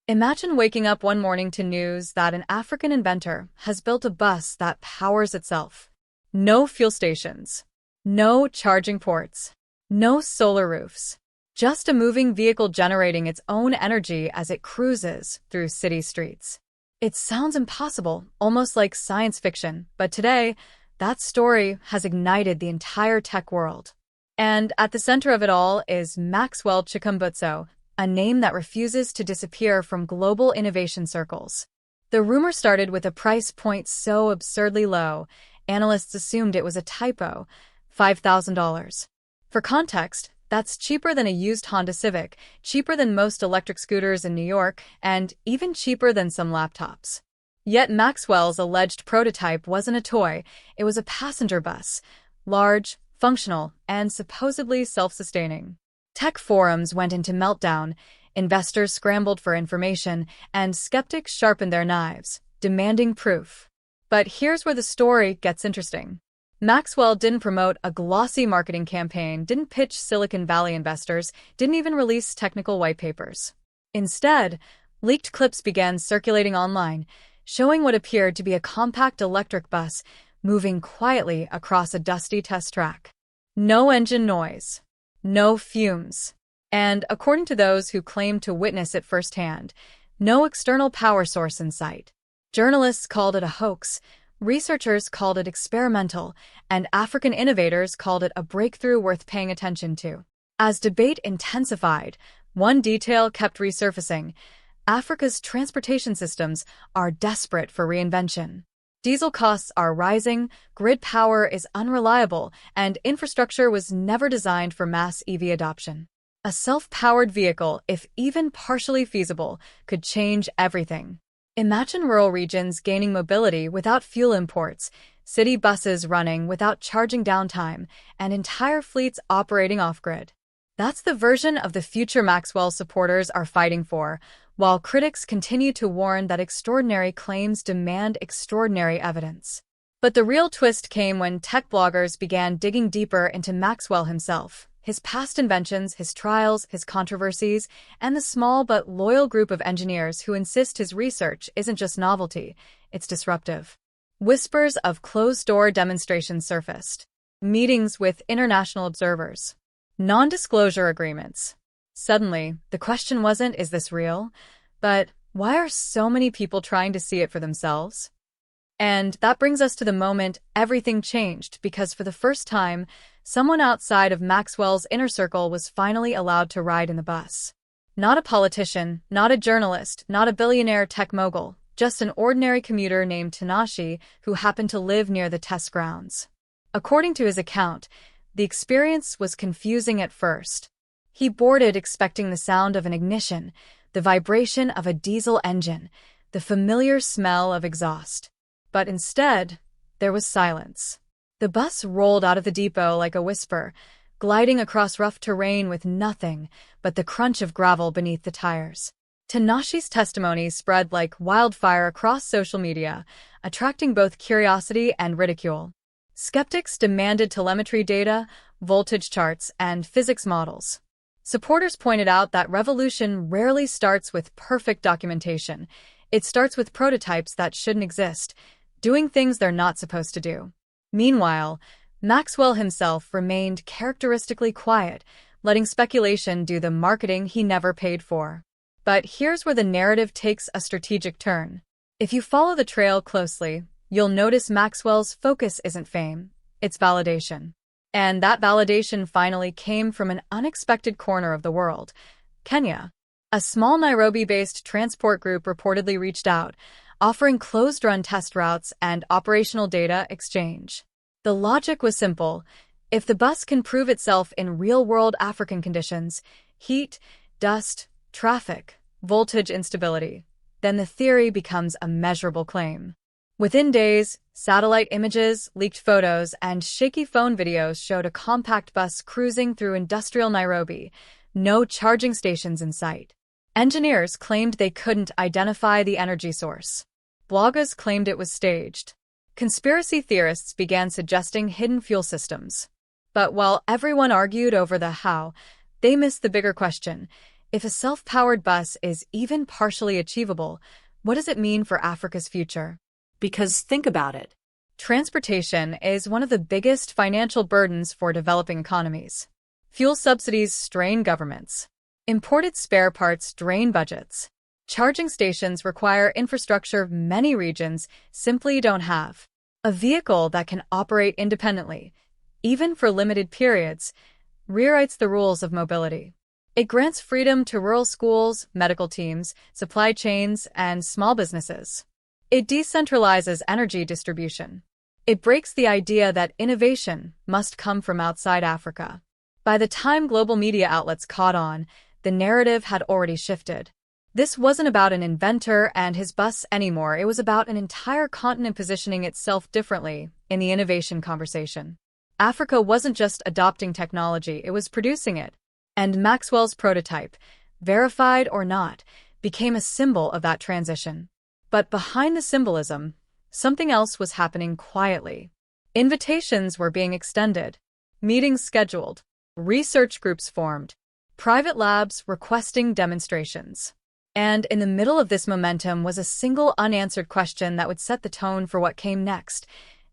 Imagine waking up one morning to news that an African inventor has built a bus that powers itself. No fuel stations, no charging ports, no solar roofs, just a moving vehicle generating its own energy as it cruises through city streets. It sounds impossible, almost like science fiction, but today, that story has ignited the entire tech world. And at the center of it all is Maxwell Chikumbutso, a name that refuses to disappear from global innovation circles. The rumor started with a price point so absurdly low, analysts assumed it was a typo, $5,000. For context, that's cheaper than a used Honda Civic, cheaper than most electric scooters in New York, and even cheaper than some laptops. Yet Maxwell's alleged prototype wasn't a toy, it was a passenger bus, large, functional, and supposedly self-sustaining. Tech forums went into meltdown, investors scrambled for information, and skeptics sharpened their knives, demanding proof. But here's where the story gets interesting. Maxwell didn't promote a glossy marketing campaign, didn't pitch Silicon Valley investors, didn't even release technical white papers. Instead, leaked clips began circulating online, showing what appeared to be a compact electric bus moving quietly across a dusty test track. No engine noise. No fumes. And, according to those who claimed to witness it firsthand, no external power source in sight. Journalists called it a hoax, researchers called it experimental, and African innovators called it a breakthrough worth paying attention to. As debate intensified, one detail kept resurfacing. Africa's transportation systems are desperate for reinvention. Diesel costs are rising, grid power is unreliable, and infrastructure was never designed for mass EV adoption. A self-powered vehicle, if even partially feasible, could change everything. Imagine rural regions gaining mobility without fuel imports, city buses running without charging downtime, and entire fleets operating off-grid. That's the version of the future Maxwell supporters are fighting for, while critics continue to warn that extraordinary claims demand extraordinary evidence. But the real twist came when tech bloggers began digging deeper into Maxwell himself, his past inventions, his trials, his controversies, and the small but loyal group of engineers who insist his research isn't just novelty, it's disruptive. Whispers of closed-door demonstrations surfaced. Meetings with international observers. Non-disclosure agreements. Suddenly, the question wasn't, is this real? But why are so many people trying to see it for themselves? And that brings us to the moment everything changed, because for the first time, someone outside of Maxwell's inner circle was finally allowed to ride in the bus. Not a politician, not a journalist, not a billionaire tech mogul, just an ordinary commuter named Tanashi who happened to live near the test grounds. According to his account, the experience was confusing at first. He boarded expecting the sound of an ignition, the vibration of a diesel engine, the familiar smell of exhaust. But instead, there was silence. The bus rolled out of the depot like a whisper, gliding across rough terrain with nothing but the crunch of gravel beneath the tires. Tanashi's testimony spread like wildfire across social media, attracting both curiosity and ridicule. Skeptics demanded telemetry data, voltage charts, and physics models. Supporters pointed out that revolution rarely starts with perfect documentation. It starts with prototypes that shouldn't exist, doing things they're not supposed to do. Meanwhile, Maxwell himself remained characteristically quiet, letting speculation do the marketing he never paid for. But here's where the narrative takes a strategic turn. If you follow the trail closely, you'll notice Maxwell's focus isn't fame, it's validation. And that validation finally came from an unexpected corner of the world, Kenya. A small Nairobi-based transport group reportedly reached out, offering closed-run test routes and operational data exchange. The logic was simple. If the bus can prove itself in real-world African conditions, heat, dust, traffic, voltage instability, then the theory becomes a measurable claim. Within days, satellite images, leaked photos, and shaky phone videos showed a compact bus cruising through industrial Nairobi, no charging stations in sight. Engineers claimed they couldn't identify the energy source. Bloggers claimed it was staged. Conspiracy theorists began suggesting hidden fuel systems. But while everyone argued over the how, they missed the bigger question. If a self-powered bus is even partially achievable, what does it mean for Africa's future? Because think about it. Transportation is one of the biggest financial burdens for developing economies. Fuel subsidies strain governments. Imported spare parts drain budgets. Charging stations require infrastructure many regions simply don't have. A vehicle that can operate independently, even for limited periods, rewrites the rules of mobility. It grants freedom to rural schools, medical teams, supply chains, and small businesses. It decentralizes energy distribution. It breaks the idea that innovation must come from outside Africa. By the time global media outlets caught on, the narrative had already shifted. This wasn't about an inventor and his bus anymore. It was about an entire continent positioning itself differently in the innovation conversation. Africa wasn't just adopting technology, it was producing it. And Maxwell's prototype, verified or not, became a symbol of that transition. But behind the symbolism, something else was happening quietly. Invitations were being extended, meetings scheduled, research groups formed, private labs requesting demonstrations. And in the middle of this momentum was a single unanswered question that would set the tone for what came next.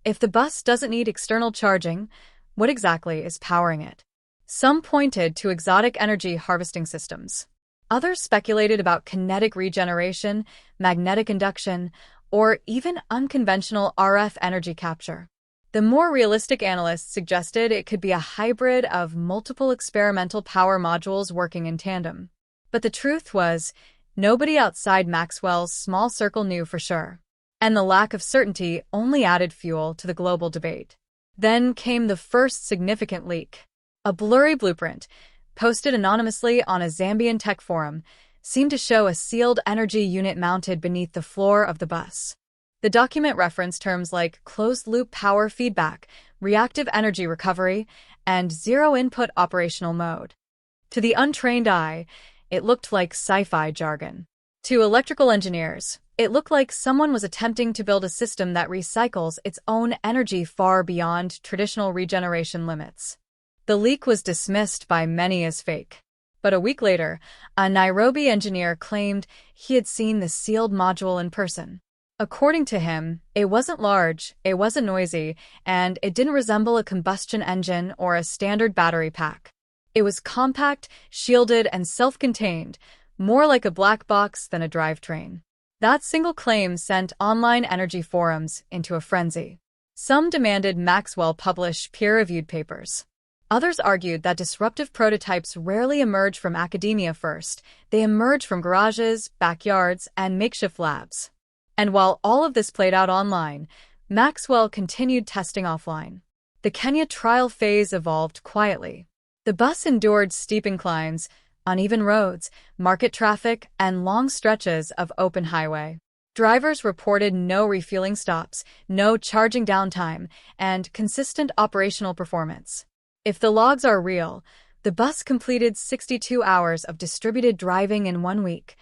If the bus doesn't need external charging, what exactly is powering it? Some pointed to exotic energy harvesting systems. Others speculated about kinetic regeneration, magnetic induction, or even unconventional RF energy capture. The more realistic analysts suggested it could be a hybrid of multiple experimental power modules working in tandem. But the truth was, nobody outside Maxwell's small circle knew for sure. And the lack of certainty only added fuel to the global debate. Then came the first significant leak. A blurry blueprint, posted anonymously on a Zambian tech forum, seemed to show a sealed energy unit mounted beneath the floor of the bus. The document referenced terms like closed-loop power feedback, reactive energy recovery, and zero-input operational mode. To the untrained eye, it looked like sci-fi jargon. To electrical engineers, it looked like someone was attempting to build a system that recycles its own energy far beyond traditional regeneration limits. The leak was dismissed by many as fake. But a week later, a Nairobi engineer claimed he had seen the sealed module in person. According to him, it wasn't large, it wasn't noisy, and it didn't resemble a combustion engine or a standard battery pack. It was compact, shielded, and self-contained, more like a black box than a drivetrain. That single claim sent online energy forums into a frenzy. Some demanded Maxwell publish peer-reviewed papers. Others argued that disruptive prototypes rarely emerge from academia first. They emerge from garages, backyards, and makeshift labs. And while all of this played out online, Maxwell continued testing offline. The Kenya trial phase evolved quietly. The bus endured steep inclines, uneven roads, market traffic, and long stretches of open highway. Drivers reported no refueling stops, no charging downtime, and consistent operational performance. If the logs are real, the bus completed 62 hours of distributed driving in 1 week,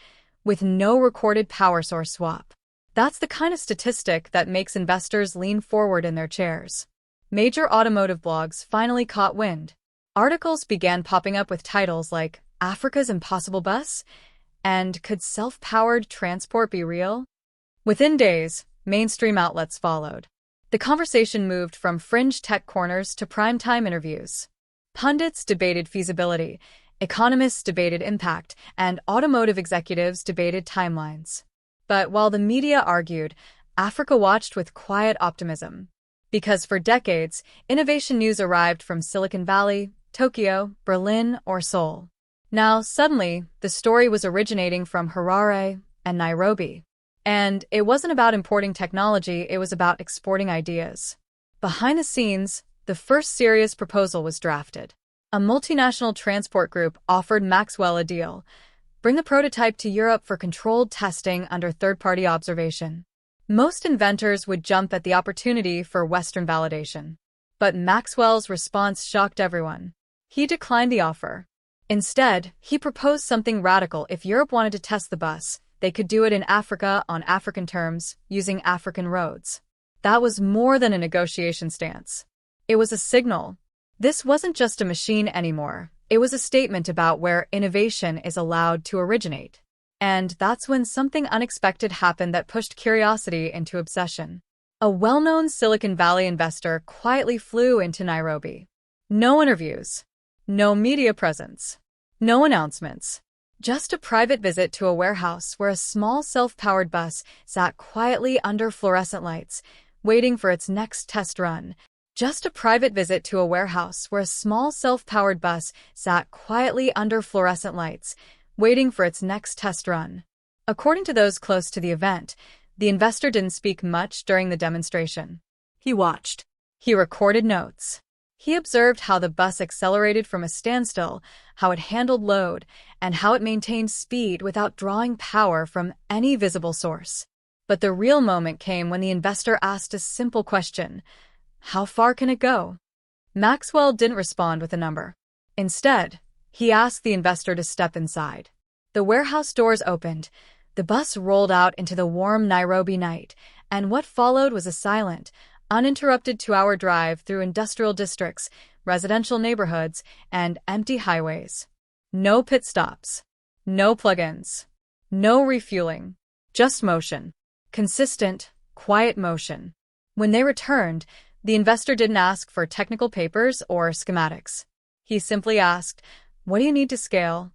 with no recorded power source swap. That's the kind of statistic that makes investors lean forward in their chairs. Major automotive blogs finally caught wind. Articles began popping up with titles like Africa's Impossible Bus and Could Self-Powered Transport Be Real? Within days, mainstream outlets followed. The conversation moved from fringe tech corners to primetime interviews. Pundits debated feasibility, economists debated impact, and automotive executives debated timelines. But while the media argued, Africa watched with quiet optimism. Because for decades, innovation news arrived from Silicon Valley, Tokyo, Berlin, or Seoul. Now, suddenly, the story was originating from Harare and Nairobi. And it wasn't about importing technology, it was about exporting ideas. Behind the scenes, the first serious proposal was drafted. A multinational transport group offered Maxwell a deal: bring the prototype to Europe for controlled testing under third-party observation. Most inventors would jump at the opportunity for Western validation. But Maxwell's response shocked everyone. He declined the offer. Instead, he proposed something radical. If Europe wanted to test the bus, they could do it in Africa on African terms, using African roads. That was more than a negotiation stance. It was a signal. This wasn't just a machine anymore. It was a statement about where innovation is allowed to originate. And that's when something unexpected happened that pushed curiosity into obsession. A well-known Silicon Valley investor quietly flew into Nairobi. No interviews, no media presence, no announcements. Just a private visit to a warehouse where a small self-powered bus sat quietly under fluorescent lights, waiting for its next test run. Just a private visit to a warehouse where a small self-powered bus sat quietly under fluorescent lights, waiting for its next test run. According to those close to the event, the investor didn't speak much during the demonstration. He watched. He recorded notes. He observed how the bus accelerated from a standstill, how it handled load, and how it maintained speed without drawing power from any visible source. But the real moment came when the investor asked a simple question: how far can it go? Maxwell didn't respond with a number. Instead, he asked the investor to step inside. The warehouse doors opened, the bus rolled out into the warm Nairobi night, and what followed was a silent, uninterrupted 2-hour drive through industrial districts, residential neighborhoods, and empty highways. No pit stops, no plug-ins, no refueling, just motion. Consistent, quiet motion. When they returned, the investor didn't ask for technical papers or schematics. He simply asked, "What do you need to scale?"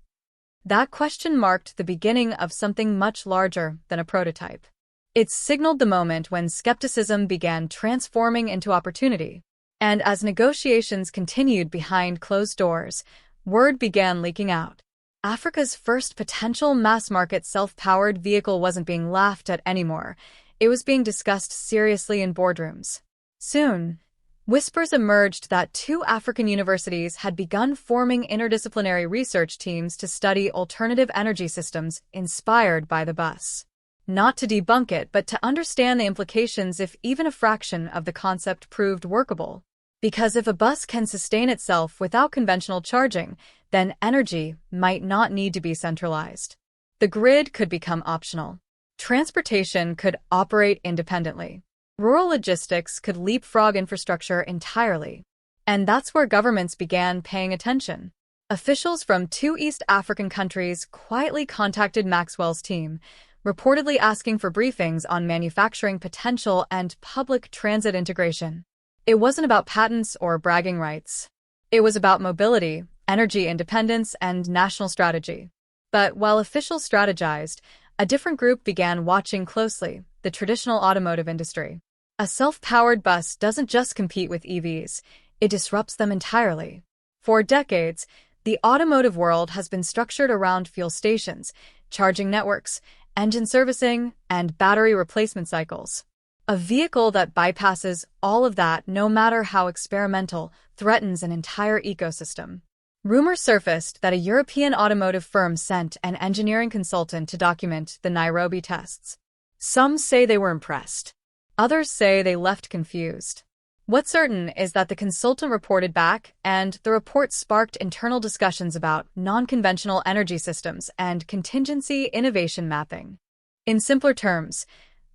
That question marked the beginning of something much larger than a prototype. It signaled the moment when skepticism began transforming into opportunity. And as negotiations continued behind closed doors, word began leaking out. Africa's first potential mass-market self-powered vehicle wasn't being laughed at anymore. It was being discussed seriously in boardrooms. Soon, whispers emerged that 2 African universities had begun forming interdisciplinary research teams to study alternative energy systems inspired by the bus. Not to debunk it, but to understand the implications if even a fraction of the concept proved workable. Because if a bus can sustain itself without conventional charging, then energy might not need to be centralized. The grid could become optional. Transportation could operate independently. Rural logistics could leapfrog infrastructure entirely. And that's where governments began paying attention. Officials from 2 East African countries quietly contacted Maxwell's team, reportedly asking for briefings on manufacturing potential and public transit integration. It wasn't about patents or bragging rights. It was about mobility, energy independence, and national strategy. But while officials strategized, a different group began watching closely: the traditional automotive industry. A self-powered bus doesn't just compete with EVs, it disrupts them entirely. For decades, the automotive world has been structured around fuel stations, charging networks, engine servicing, and battery replacement cycles. A vehicle that bypasses all of that, no matter how experimental, threatens an entire ecosystem. Rumors surfaced that a European automotive firm sent an engineering consultant to document the Nairobi tests. Some say they were impressed. Others say they left confused. What's certain is that the consultant reported back, and the report sparked internal discussions about non-conventional energy systems and contingency innovation mapping. In simpler terms,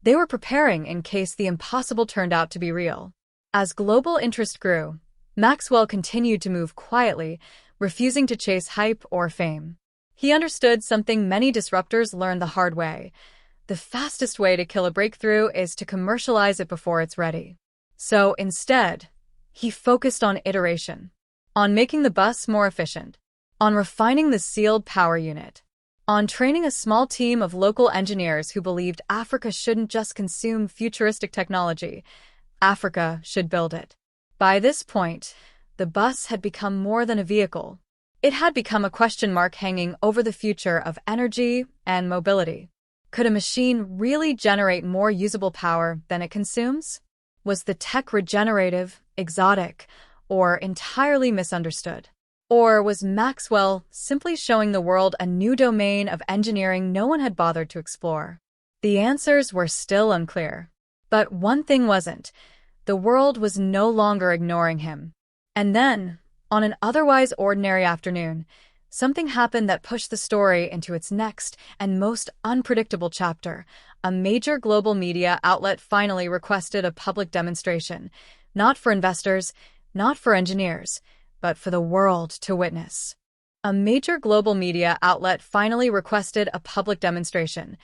they were preparing in case the impossible turned out to be real. As global interest grew, Maxwell continued to move quietly, refusing to chase hype or fame. He understood something many disruptors learned the hard way: the fastest way to kill a breakthrough is to commercialize it before it's ready. So instead, he focused on iteration, on making the bus more efficient, on refining the sealed power unit, on training a small team of local engineers who believed Africa shouldn't just consume futuristic technology, Africa should build it. By this point, the bus had become more than a vehicle. It had become a question mark hanging over the future of energy and mobility. Could a machine really generate more usable power than it consumes? Was the tech regenerative, exotic, or entirely misunderstood? Or was Maxwell simply showing the world a new domain of engineering no one had bothered to explore? The answers were still unclear. But one thing wasn't: the world was no longer ignoring him. And then, on an otherwise ordinary afternoon, something happened that pushed the story into its next and most unpredictable chapter. A major global media outlet finally requested a public demonstration, not for investors, not for engineers, but for the world to witness. A major global media outlet finally requested a public demonstration,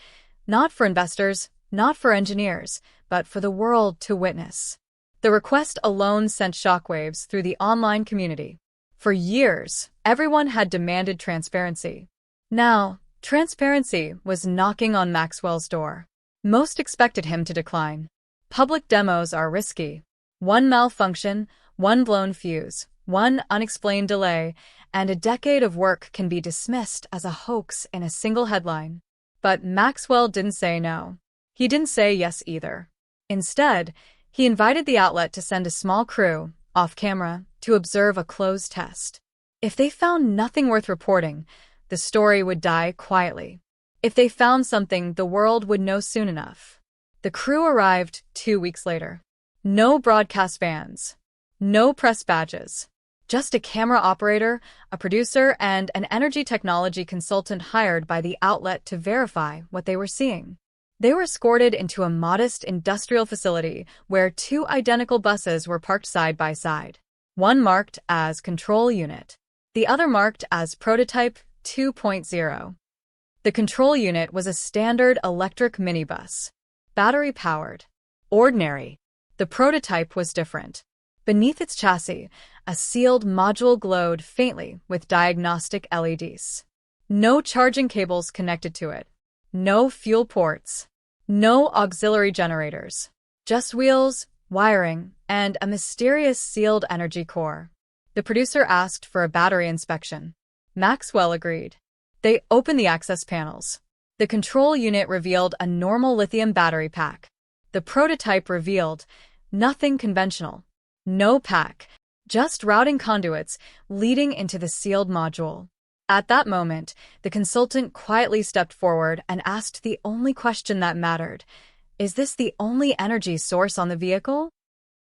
not for investors, not for engineers, but for the world to witness. The request alone sent shockwaves through the online community. For years, everyone had demanded transparency. Now, transparency was knocking on Maxwell's door. Most expected him to decline. Public demos are risky. One malfunction, one blown fuse, one unexplained delay, and a decade of work can be dismissed as a hoax in a single headline. But Maxwell didn't say no. He didn't say yes either. Instead, he invited the outlet to send a small crew, off camera, to observe a closed test. If they found nothing worth reporting, the story would die quietly. If they found something, the world would know soon enough. The crew arrived 2 weeks later. No broadcast vans. No press badges. Just a camera operator, a producer, and an energy technology consultant hired by the outlet to verify what they were seeing. They were escorted into a modest industrial facility where 2 identical buses were parked side by side. One marked as Control Unit, the other marked as Prototype 2.0. The control unit was a standard electric minibus, battery-powered, ordinary. The prototype was different. Beneath its chassis, a sealed module glowed faintly with diagnostic LEDs. No charging cables connected to it. No fuel ports. No auxiliary generators. Just wheels, wiring, and a mysterious sealed energy core. The producer asked for a battery inspection. Maxwell agreed. They opened the access panels. The control unit revealed a normal lithium battery pack. The prototype revealed nothing conventional. No pack, just routing conduits leading into the sealed module. At that moment, the consultant quietly stepped forward and asked the only question that mattered. Is this the only energy source on the vehicle?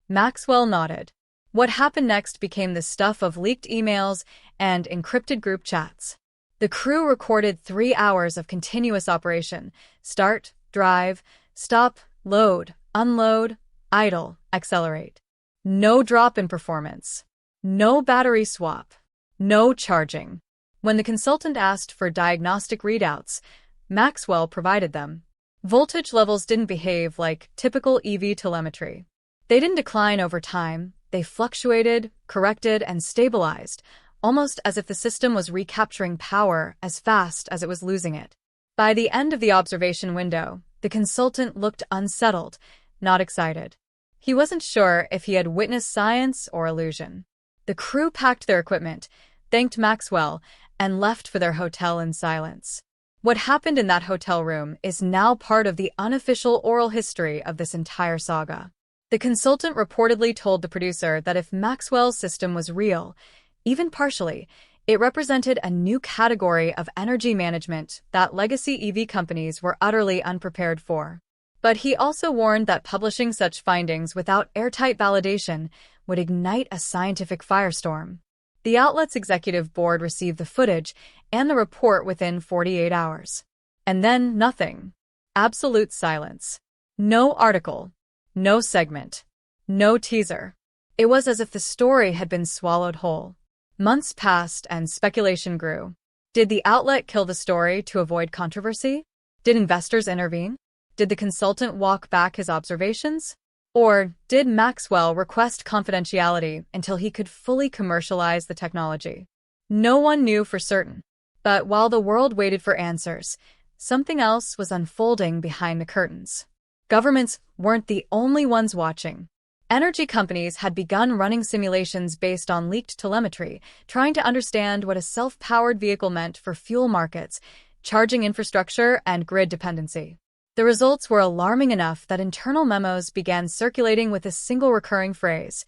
Maxwell nodded. What happened next became the stuff of leaked emails and encrypted group chats. The crew recorded 3 hours of continuous operation: start, drive, stop, load, unload, idle, accelerate. No drop in performance. No battery swap. No charging. When the consultant asked for diagnostic readouts, Maxwell provided them. Voltage levels didn't behave like typical EV telemetry. They didn't decline over time. They fluctuated, corrected, and stabilized, almost as if the system was recapturing power as fast as it was losing it. By the end of the observation window, the consultant looked unsettled, not excited. He wasn't sure if he had witnessed science or illusion. The crew packed their equipment, thanked Maxwell, and left for their hotel in silence. What happened in that hotel room is now part of the unofficial oral history of this entire saga. The consultant reportedly told the producer that if Maxwell's system was real, even partially, it represented a new category of energy management that legacy EV companies were utterly unprepared for. But he also warned that publishing such findings without airtight validation would ignite a scientific firestorm. The outlet's executive board received the footage and the report within 48 hours. And then nothing. Absolute silence. No article. No segment. No teaser. It was as if the story had been swallowed whole. Months passed and speculation grew. Did the outlet kill the story to avoid controversy? Did investors intervene? Did the consultant walk back his observations? Or did Maxwell request confidentiality until he could fully commercialize the technology? No one knew for certain. But while the world waited for answers, something else was unfolding behind the curtains. Governments weren't the only ones watching. Energy companies had begun running simulations based on leaked telemetry, trying to understand what a self-powered vehicle meant for fuel markets, charging infrastructure, and grid dependency. The results were alarming enough that internal memos began circulating with a single recurring phrase: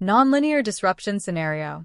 nonlinear disruption scenario.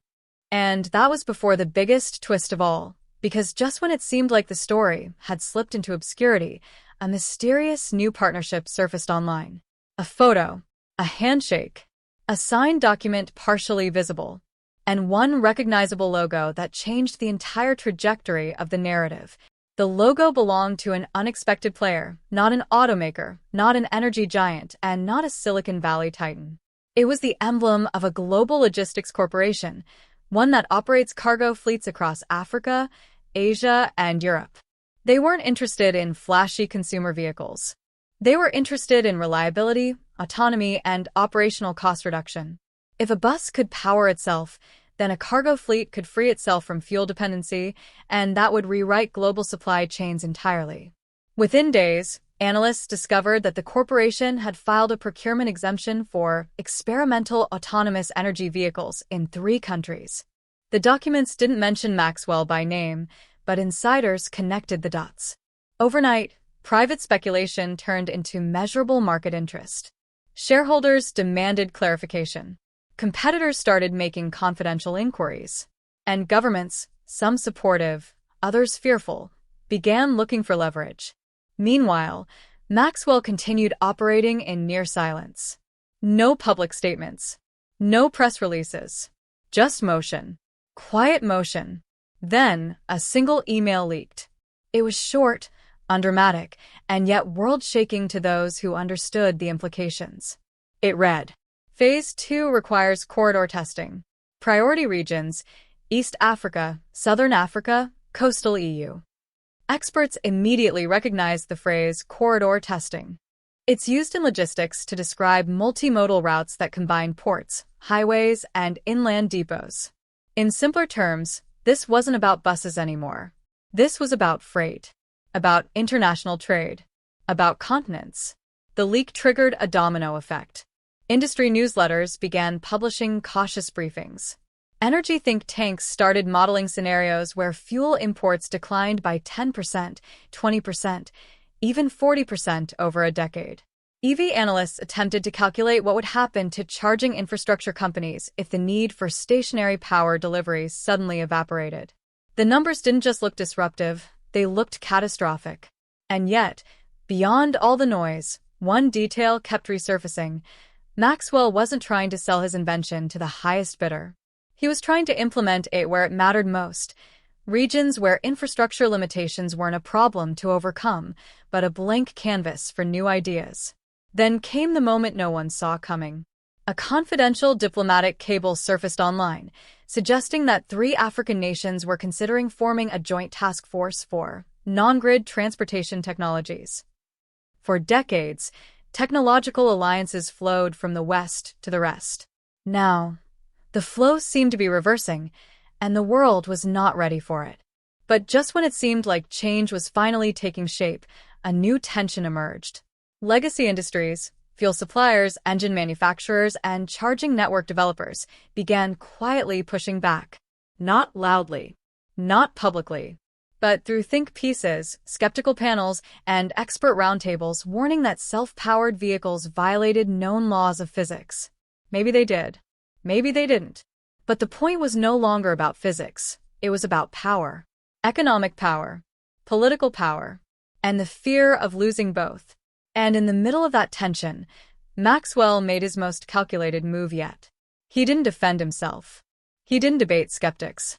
And that was before the biggest twist of all, because just when it seemed like the story had slipped into obscurity, a mysterious new partnership surfaced online. A photo, a handshake, a signed document partially visible, and one recognizable logo that changed the entire trajectory of the narrative. The logo belonged to an unexpected player, not an automaker, not an energy giant, and not a Silicon Valley titan. It was the emblem of a global logistics corporation, one that operates cargo fleets across Africa, Asia, and Europe. They weren't interested in flashy consumer vehicles. They were interested in reliability, autonomy, and operational cost reduction. If a bus could power itself, then a cargo fleet could free itself from fuel dependency, and that would rewrite global supply chains entirely. Within days, analysts discovered that the corporation had filed a procurement exemption for experimental autonomous energy vehicles in 3 countries. The documents didn't mention Maxwell by name, but insiders connected the dots. Overnight, private speculation turned into measurable market interest. Shareholders demanded clarification. Competitors started making confidential inquiries. And governments, some supportive, others fearful, began looking for leverage. Meanwhile, Maxwell continued operating in near silence. No public statements. No press releases. Just motion. Quiet motion. Then, a single email leaked. It was short, undramatic, and yet world-shaking to those who understood the implications. It read, Phase 2 requires corridor testing. Priority regions, East Africa, Southern Africa, Coastal EU. Experts immediately recognized the phrase corridor testing. It's used in logistics to describe multimodal routes that combine ports, highways, and inland depots. In simpler terms, this wasn't about buses anymore. This was about freight, about international trade, about continents. The leak triggered a domino effect. Industry newsletters began publishing cautious briefings. Energy think tanks started modeling scenarios where fuel imports declined by 10%, 20%, even 40% over a decade. EV analysts attempted to calculate what would happen to charging infrastructure companies if the need for stationary power delivery suddenly evaporated. The numbers didn't just look disruptive, they looked catastrophic. And yet, beyond all the noise, one detail kept resurfacing. Maxwell wasn't trying to sell his invention to the highest bidder. He was trying to implement it where it mattered most, regions where infrastructure limitations weren't a problem to overcome, but a blank canvas for new ideas. Then came the moment no one saw coming. A confidential diplomatic cable surfaced online, suggesting that 3 African nations were considering forming a joint task force for non-grid transportation technologies. For decades, technological alliances flowed from the West to the rest. Now, the flow seemed to be reversing, and the world was not ready for it. But just when it seemed like change was finally taking shape, a new tension emerged. Legacy industries, fuel suppliers, engine manufacturers, and charging network developers began quietly pushing back. Not loudly, not publicly, but through think pieces, skeptical panels, and expert roundtables warning that self-powered vehicles violated known laws of physics. Maybe they did. Maybe they didn't. But the point was no longer about physics. It was about power. Economic power. Political power. And the fear of losing both. And in the middle of that tension, Maxwell made his most calculated move yet. He didn't defend himself. He didn't debate skeptics.